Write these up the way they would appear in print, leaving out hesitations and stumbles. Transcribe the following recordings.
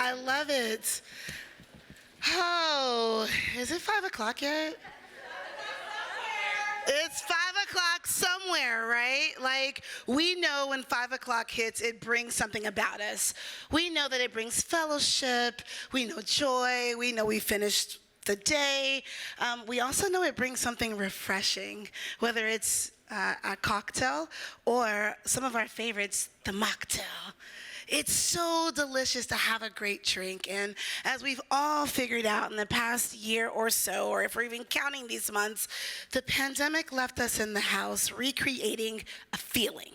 I love it. Oh, is it 5 o'clock yet? It's 5 o'clock somewhere, right? Like, we know when 5 o'clock hits, it brings something about us. We know that it brings fellowship. We know joy. We know we finished the day. We also know it brings something refreshing, whether it's a cocktail or some of our favorites, the mocktail. It's so delicious to have a great drink. And as we've all figured out in the past year or so, or if we're even counting these months, the pandemic left us in the house recreating a feeling.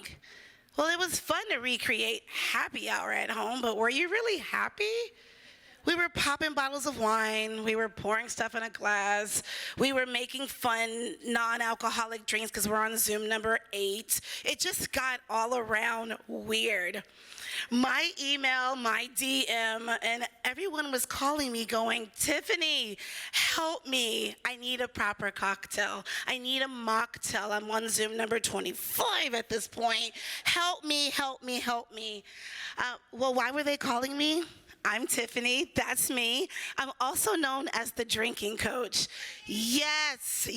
Well, it was fun to recreate happy hour at home, but were you really happy? We were popping bottles of wine. We were pouring stuff in a glass. We were making fun non-alcoholic drinks because we're on Zoom number 8. It just got all around weird. My email, my DM, and everyone was calling me going, Tiffanie, help me. I need a proper cocktail. I need a mocktail. I'm on Zoom number 25 at this point. Help me, help me, help me. Well, why were they calling me? I'm Tiffanie, that's me. I'm also known as the drinking coach. Yes,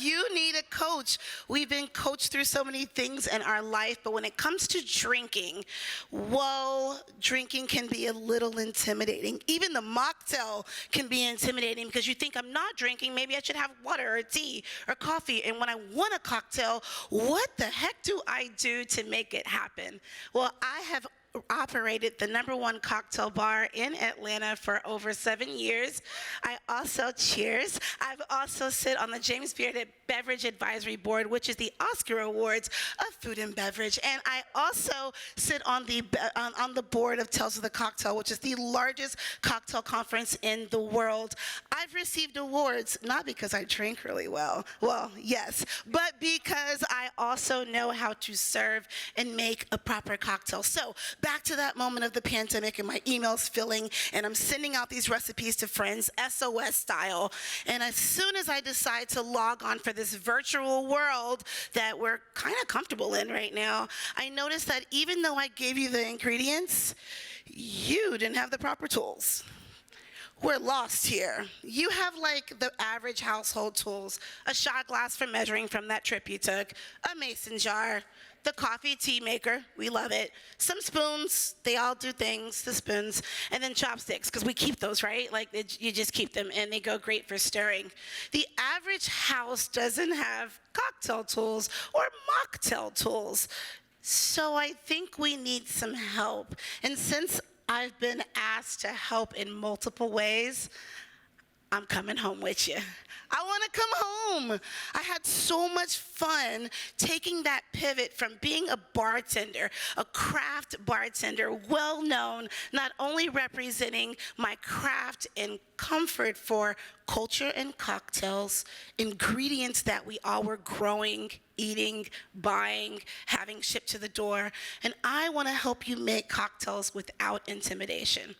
you need a coach. We've been coached through so many things in our life, but when it comes to drinking, whoa, drinking can be a little intimidating. Even the mocktail can be intimidating because you think I'm not drinking, maybe I should have water or tea or coffee. And when I want a cocktail, what the heck do I do to make it happen? Well, I have operated the #1 cocktail bar in Atlanta for over 7 years. I also, cheers, I've also sit on the James Beard Beverage Advisory Board, which is the Oscar Awards of food and beverage. And I also sit on the board of Tales of the Cocktail, which is the largest cocktail conference in the world. I've received awards, not because I drink really well, yes, but because I also know how to serve and make a proper cocktail. So back to that moment of the pandemic and my emails filling, and I'm sending out these recipes to friends, SOS style. And as soon as I decide to log on for this virtual world that we're kind of comfortable in right now, I noticed that even though I gave you the ingredients, you didn't have the proper tools. We're lost here. You have like the average household tools, a shot glass for measuring from that trip you took, a mason jar, the coffee tea maker, we love it, some spoons, they all do things, the spoons, and then chopsticks, because we keep those, right? Like you just keep them and they go great for stirring. The average house doesn't have cocktail tools or mocktail tools. So I think we need some help. And since I've been asked to help in multiple ways, I'm coming home with you. I want to come home. I had so much fun taking that pivot from being a bartender, a craft bartender, well known, not only representing my craft and comfort for culture and cocktails, ingredients that we all were growing, eating, buying, having shipped to the door, and I want to help you make cocktails without intimidation.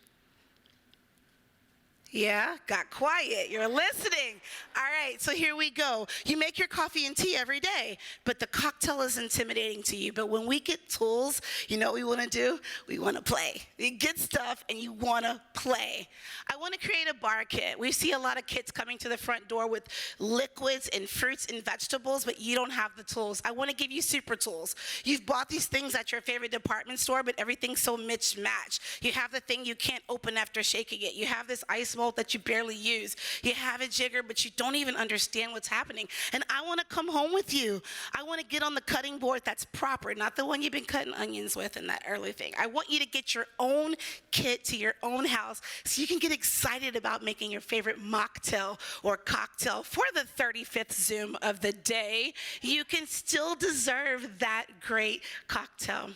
Yeah, got quiet. You're listening. All right, so here we go. You make your coffee and tea every day, but the cocktail is intimidating to you. But when we get tools, you know what we want to do? We want to play. You get stuff and you want to play. I want to create a bar kit. We see a lot of kits coming to the front door with liquids and fruits and vegetables, but you don't have the tools. I want to give you super tools. You've bought these things at your favorite department store, but everything's so mismatched. You have the thing you can't open after shaking it. You have this ice mold that you barely use. You have a jigger, but you don't even understand what's happening. And I want to come home with you. I want to get on the cutting board that's proper, not the one you've been cutting onions with in that early thing. I want you to get your own kit to your own house so you can get excited about making your favorite mocktail or cocktail for the 35th Zoom of the day. You can still deserve that great cocktail.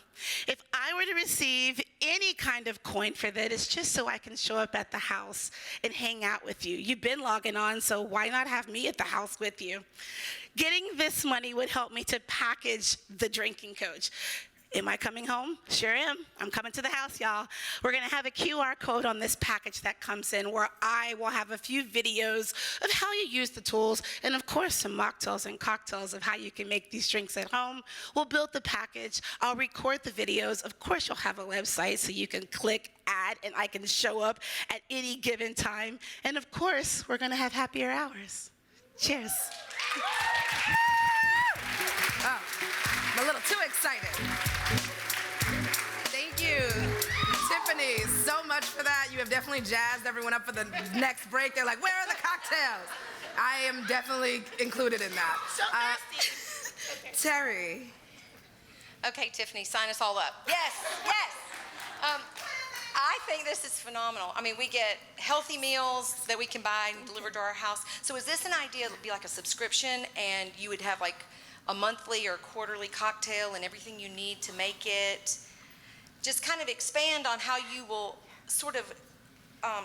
If I were to receive any kind of coin for that, it's just so I can show up at the house and hang out with you. You've been logging on, so why not have me at the house with you? Getting this money would help me to package the drinking coach. Am I coming home? Sure am. I'm coming to the house, y'all. We're going to have a QR code on this package that comes in where I will have a few videos of how you use the tools and, of course, some mocktails and cocktails of how you can make these drinks at home. We'll build the package. I'll record the videos. Of course, you'll have a website so you can click add and I can show up at any given time. And, of course, we're going to have happier hours. Cheers. Oh, I'm a little too excited. Thank you, Tiffanie, so much for that. You have definitely jazzed everyone up for the next break. They're like, where are the cocktails? I am definitely included in that. So thirsty. Terry. Okay, Tiffanie, sign us all up. Yes, yes. I think this is phenomenal. I mean, we get healthy meals that we can buy and delivered to our house. So is this an idea that would be like a subscription and you would have like a monthly or quarterly cocktail and everything you need to make it? Just kind of expand on how you will sort of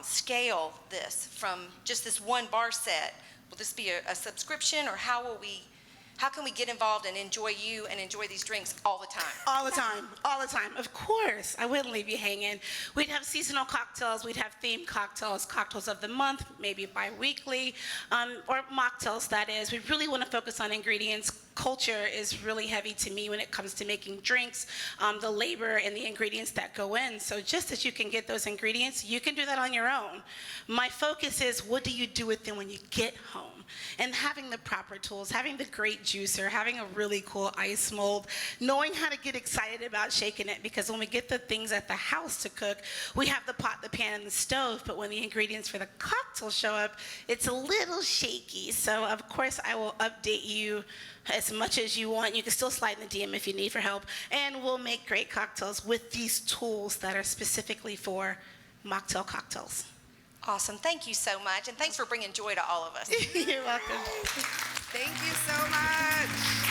scale this from just this one bar set. Will this be a subscription, or how can we get involved and enjoy you and enjoy these drinks all the time? All the time, all the time. Of course, I wouldn't leave you hanging. We'd have seasonal cocktails, we'd have themed cocktails, cocktails of the month, maybe bi-weekly, or mocktails, that is. We really want to focus on ingredients. Culture is really heavy to me when it comes to making drinks, the labor and the ingredients that go in. So just as you can get those ingredients, you can do that on your own. My focus is, what do you do with them when you get home? And having the proper tools, having the great juicer, having a really cool ice mold, knowing how to get excited about shaking it, because when we get the things at the house to cook, we have the pot, the pan, and the stove, but when the ingredients for the cocktail show up, it's a little shaky. So of course I will update you as much as you want. You can still slide in the DM if you need for help, and we'll make great cocktails with these tools that are specifically for mocktail cocktails. Awesome. Thank you so much, and thanks for bringing joy to all of us. You're welcome. Thank you so much.